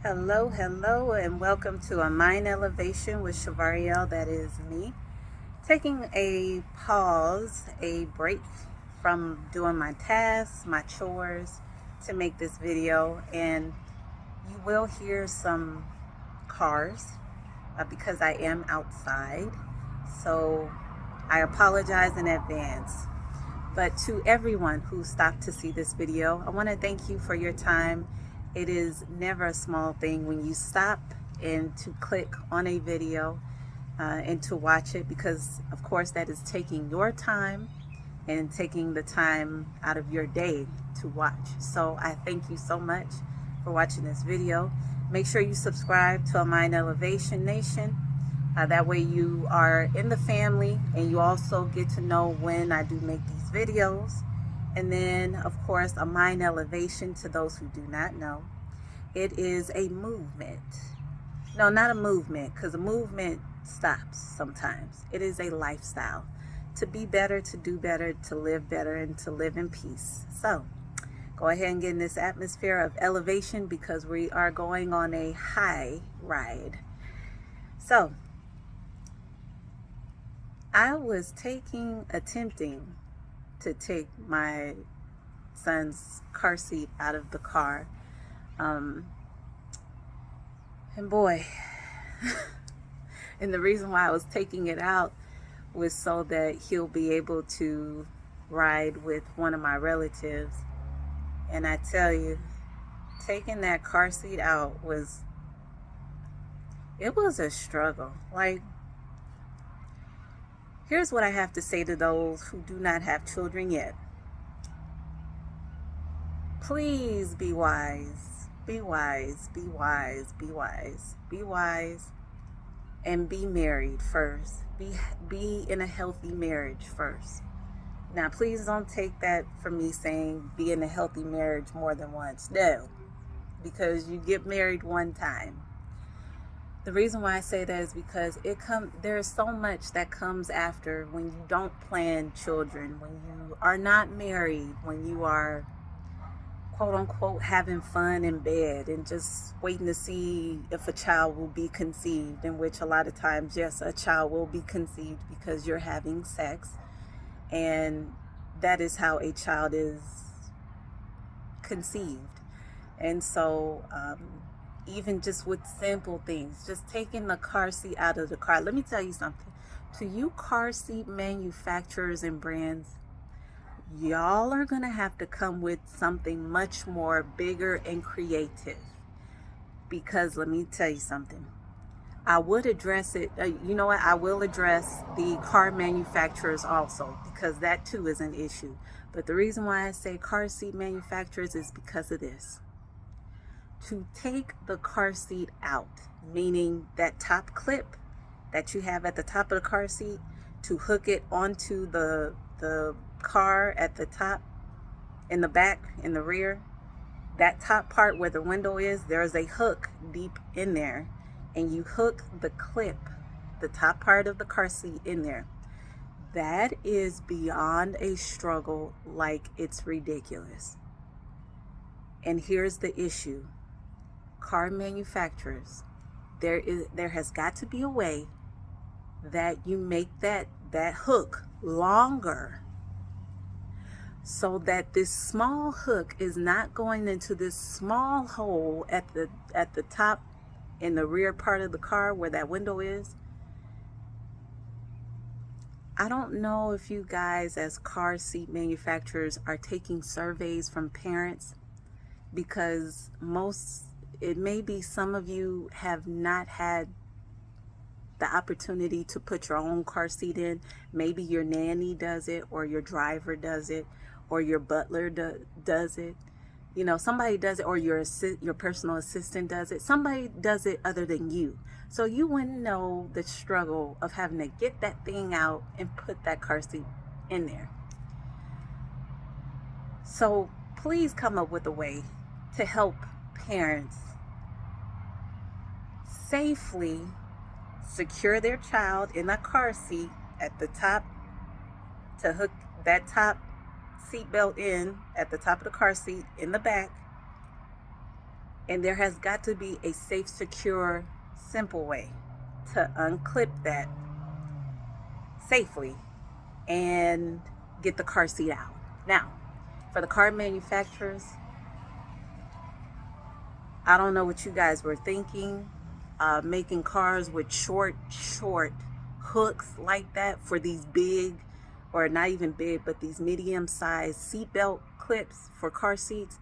Hello, and welcome to A Mind Elevation with Shavariel. That is me. Taking a pause, a break from doing my tasks, my chores to make this video. And you will hear some cars because I am outside. So I apologize in advance. But to everyone who stopped to see this video, I want to thank you for your time. It is never a small thing when you stop and to click on a video and to watch it, because of course that is taking your time and taking the time out of your day to watch. So I thank you so much for watching this video. Make sure you subscribe to A Mind Elevation Nation. That way you are in the family, and you also get to know when I do make these videos. And then, of course, A Mind Elevation, to those who do not know, it is a movement. No, not a movement, because a movement stops sometimes. It is a lifestyle to be better, to do better, to live better, and to live in peace. So go ahead and get in this atmosphere of elevation, because we are going on a high ride. So I was attempting to take my son's car seat out of the car. And boy, and the reason why I was taking it out was so that he'll be able to ride with one of my relatives. And I tell you, taking that car seat out was a struggle. Like, here's what I have to say to those who do not have children yet. Please be wise. Be wise. Be wise. Be wise. Be wise. And be married first. Be in a healthy marriage first. Now, please don't take that from me saying be in a healthy marriage more than once. No. Because you get married one time. The reason why I say that is because there's so much that comes after when you don't plan children, when you are not married, when you are quote unquote having fun in bed and just waiting to see if a child will be conceived, in which a lot of times, yes, a child will be conceived because you're having sex, and that is how a child is conceived. And so even just with simple things, just taking the car seat out of the car. Let me tell you something. To you car seat manufacturers and brands, y'all are going to have to come with something much more bigger and creative. Because let me tell you something. I would address it. You know what? I will address the car manufacturers also, because that too is an issue. But the reason why I say car seat manufacturers is because of this. To take the car seat out, meaning that top clip that you have at the top of the car seat, to hook it onto the car at the top, in the back, in the rear, that top part where the window is, there's a hook deep in there, and you hook the clip, the top part of the car seat, in there. That is beyond a struggle, like it's ridiculous. And here's the issue. Car manufacturers, there has got to be a way that you make that hook longer, so that this small hook is not going into this small hole at the top in the rear part of the car where that window is. I don't know if you guys as car seat manufacturers are taking surveys from parents, because it may be some of you have not had the opportunity to put your own car seat in. Maybe your nanny does it, or your driver does it, or your butler does it. You know, somebody does it, or your personal assistant does it. Somebody does it other than you. So you wouldn't know the struggle of having to get that thing out and put that car seat in there. So please come up with a way to help parents safely secure their child in a car seat at the top, to hook that top seat belt in at the top of the car seat in the back, And there has got to be a safe, secure, simple way to unclip that safely and get the car seat out. Now, for the car manufacturers, I don't know what you guys were thinking, making cars with short hooks like that for these big, or not even big, but these medium-sized seatbelt clips for car seats.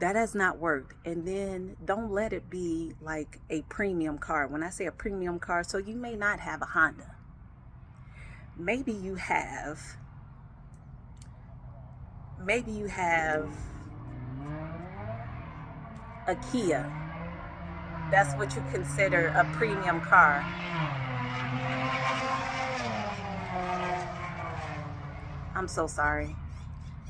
That has not worked. And then don't let it be like a premium car. When I say a premium car, so you may not have a Honda. Maybe you have a Kia. That's what you consider a premium car. I'm so sorry.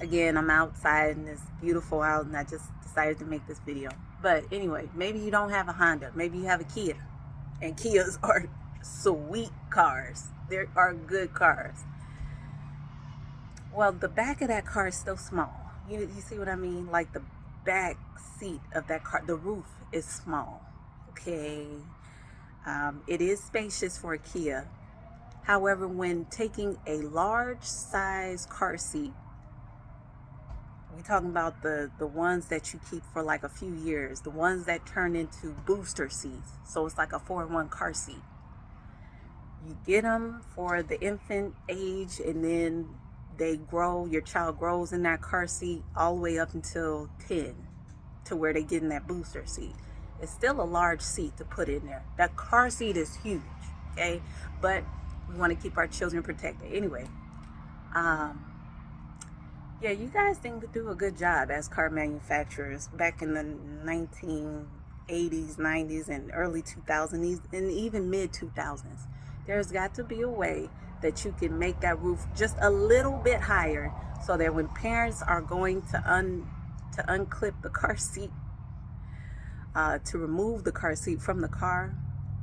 Again, I'm outside and it's beautiful out and I just decided to make this video. But anyway, maybe you don't have a Honda. Maybe you have a Kia. And Kias are sweet cars. They are good cars. Well, the back of that car is still small. You see what I mean? Like the back seat of that car, the roof is small. Okay. It is spacious for a Kia. However, when taking a large size car seat, we're talking about the ones that you keep for like a few years, the ones that turn into booster seats. So it's like a 4-in-1 car seat. You get them for the infant age, and then they grow, your child grows in that car seat all the way up until 10, to where they get in that booster seat. It's still a large seat to put in there. That car seat is huge, okay? But we want to keep our children protected. Anyway, yeah, you guys seem to do a good job as car manufacturers back in the 1980s, 90s, and early 2000s, and even mid 2000s. There's got to be a way that you can make that roof just a little bit higher, so that when parents are going to unclip the car seat, to remove the car seat from the car,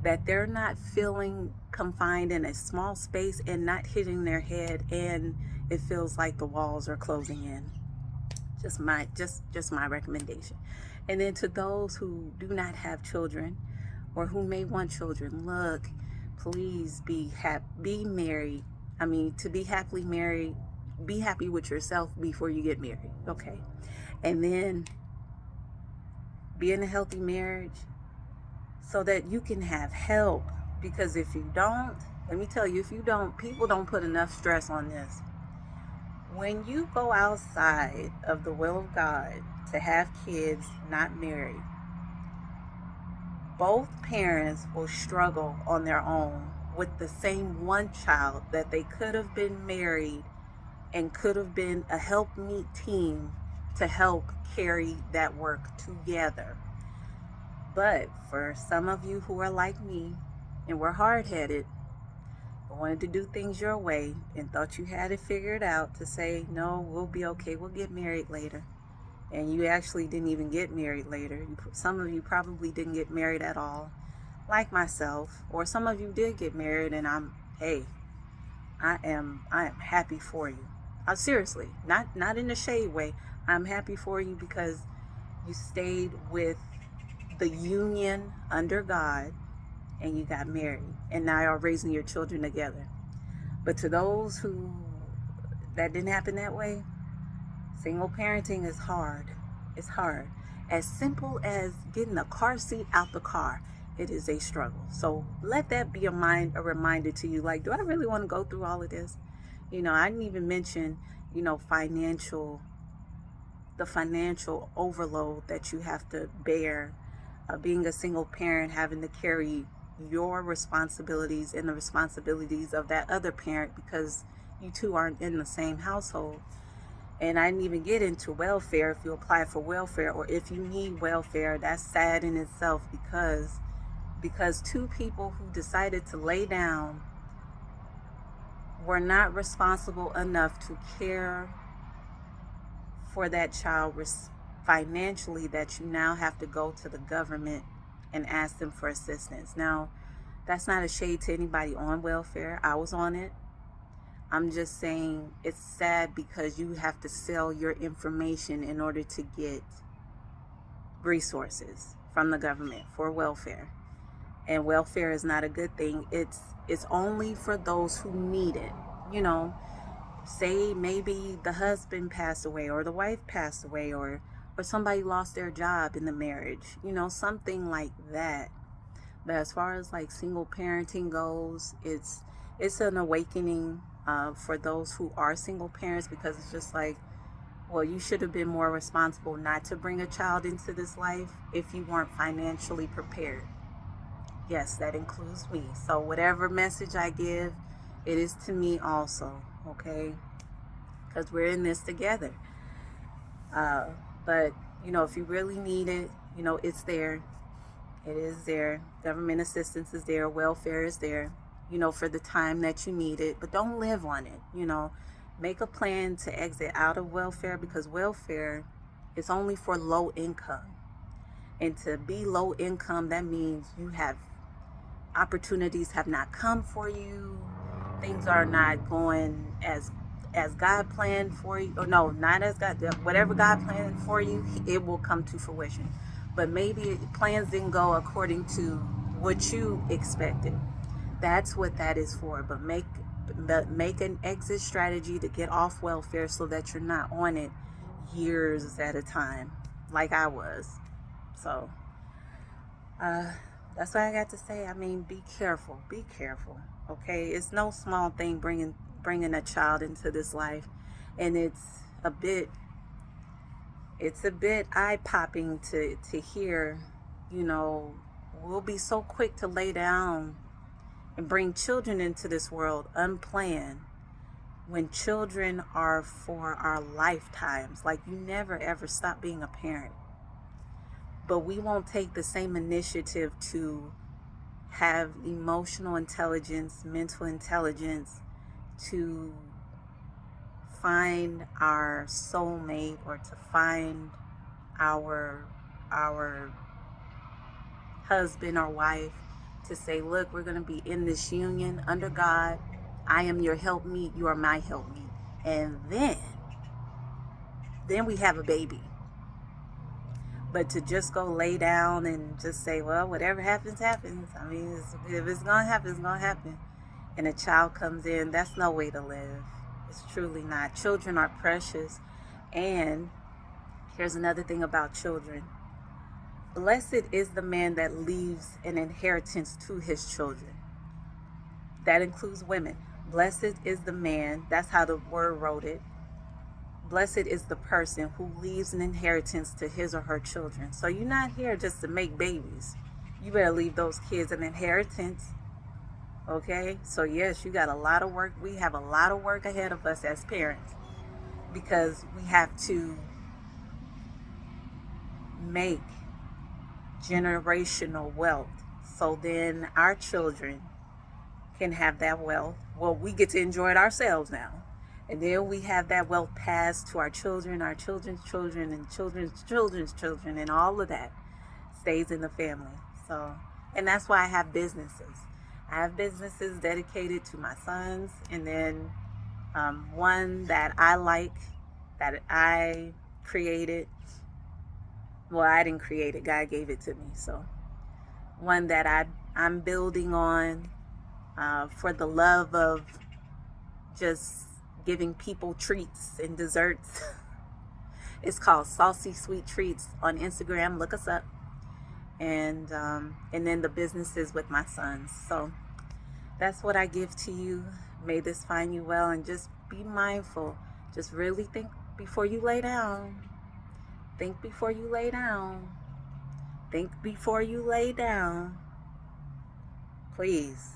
that they're not feeling confined in a small space and not hitting their head, and it feels like the walls are closing in. Just my recommendation. And then to those who do not have children or who may want children, look, please be married. I mean, to be happily married, be happy with yourself before you get married, okay? And then be in a healthy marriage so that you can have help. Because if you don't, let me tell you, if you don't, people don't put enough stress on this. When you go outside of the will of God to have kids not married, both parents will struggle on their own with the same one child that they could have been married and could have been a helpmeet team to help carry that work together. But for some of you who are like me and were hard-headed, wanted to do things your way and thought you had it figured out, to say, no, we'll be okay, we'll get married later. And you actually didn't even get married later. Some of you probably didn't get married at all, like myself. Or some of you did get married, and I am happy for you. Seriously, not in a shade way. I'm happy for you because you stayed with the union under God and you got married, and now you're raising your children together. But to those who that didn't happen that way, single parenting is hard. It's hard. As simple as getting a car seat out the car, it is a struggle. So let that be a reminder to you, like, do I really want to go through all of this? You know, I didn't even mention, the financial overload that you have to bear, being a single parent, having to carry your responsibilities and the responsibilities of that other parent, because you two aren't in the same household. And I didn't even get into welfare, if you apply for welfare or if you need welfare. That's sad in itself, because two people who decided to lay down were not responsible enough to care for that child financially, that you now have to go to the government and ask them for assistance. Now, that's not a shade to anybody on welfare. I was on it. I'm just saying it's sad because you have to sell your information in order to get resources. from the government for welfare. And welfare is not a good thing. It's only for those who need it. You know, say maybe the husband passed away or the wife passed away, or somebody lost their job in the marriage, something like that. But as far as like single parenting goes, it's an awakening for those who are single parents, because it's just like, well, you should have been more responsible not to bring a child into this life if you weren't financially prepared. Yes, that includes me. So whatever message I give, it is to me also, okay? Because we're in this together. Uh, but, if you really need it, it's there. It is there. Government assistance is there. Welfare is there, for the time that you need it. But don't live on it. Make a plan to exit out of welfare, because welfare is only for low income. And to be low income, that means you have opportunities have not come for you. Things are not going as God planned for you. Or no, not as God. Whatever God planned for you, it will come to fruition. But maybe plans didn't go according to what you expected. That's what that is for. But make an exit strategy to get off welfare, so that you're not on it years at a time, like I was. So that's what I got to say. I mean, be careful. Be careful. Okay, it's no small thing bringing a child into this life, and it's a bit eye popping to hear. We'll be so quick to lay down and bring children into this world unplanned, when children are for our lifetimes. Like, you never ever stop being a parent. But we won't take the same initiative to have emotional intelligence, mental intelligence, to find our soulmate, or to find our husband or wife, to say, look, we're going to be in this union under God. I am your helpmeet, you are my helpmeet. And then we have a baby. But to just go lay down and just say, well, whatever happens, happens. I mean, if it's going to happen, it's going to happen. And a child comes in, that's no way to live. It's truly not. Children are precious. And here's another thing about children. Blessed is the man that leaves an inheritance to his children. That includes women. Blessed is the man, that's how the word wrote it. Blessed is the person who leaves an inheritance to his or her children. So you're not here just to make babies. You better leave those kids an inheritance. Okay? So yes, you got a lot of work. We have a lot of work ahead of us as parents, because we have to make generational wealth. So then our children can have that wealth. Well, we get to enjoy it ourselves now. And then we have that wealth passed to our children, our children's children, and children's children's children, and all of that stays in the family. So, and that's why I have businesses. I have businesses dedicated to my sons, and then one that I like, that I created. Well, I didn't create it. God gave it to me. So one that I'm building on for the love of just giving people treats and desserts. It's called Saucy Sweet Treats on Instagram. Look us up. And then the businesses with my sons. So that's what I give to you. May this find you well, and just be mindful. Just really think before you lay down. Think before you lay down. Think before you lay down. Please.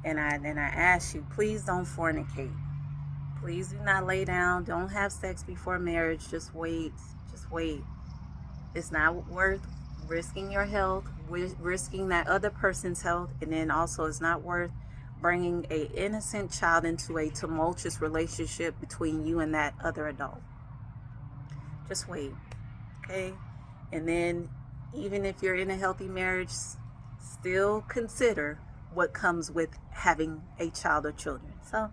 And I ask you, please don't fornicate. Please do not lay down. Don't have sex before marriage. Just wait. Just wait. It's not worth risking your health, risking that other person's health, and then also it's not worth bringing a innocent child into a tumultuous relationship between you and that other adult. Just wait, okay? And then even if you're in a healthy marriage, still consider what comes with having a child or children. So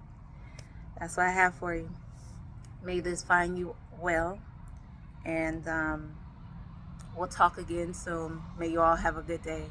that's what I have for you. May this find you well, and We'll talk again soon. May you all have a good day.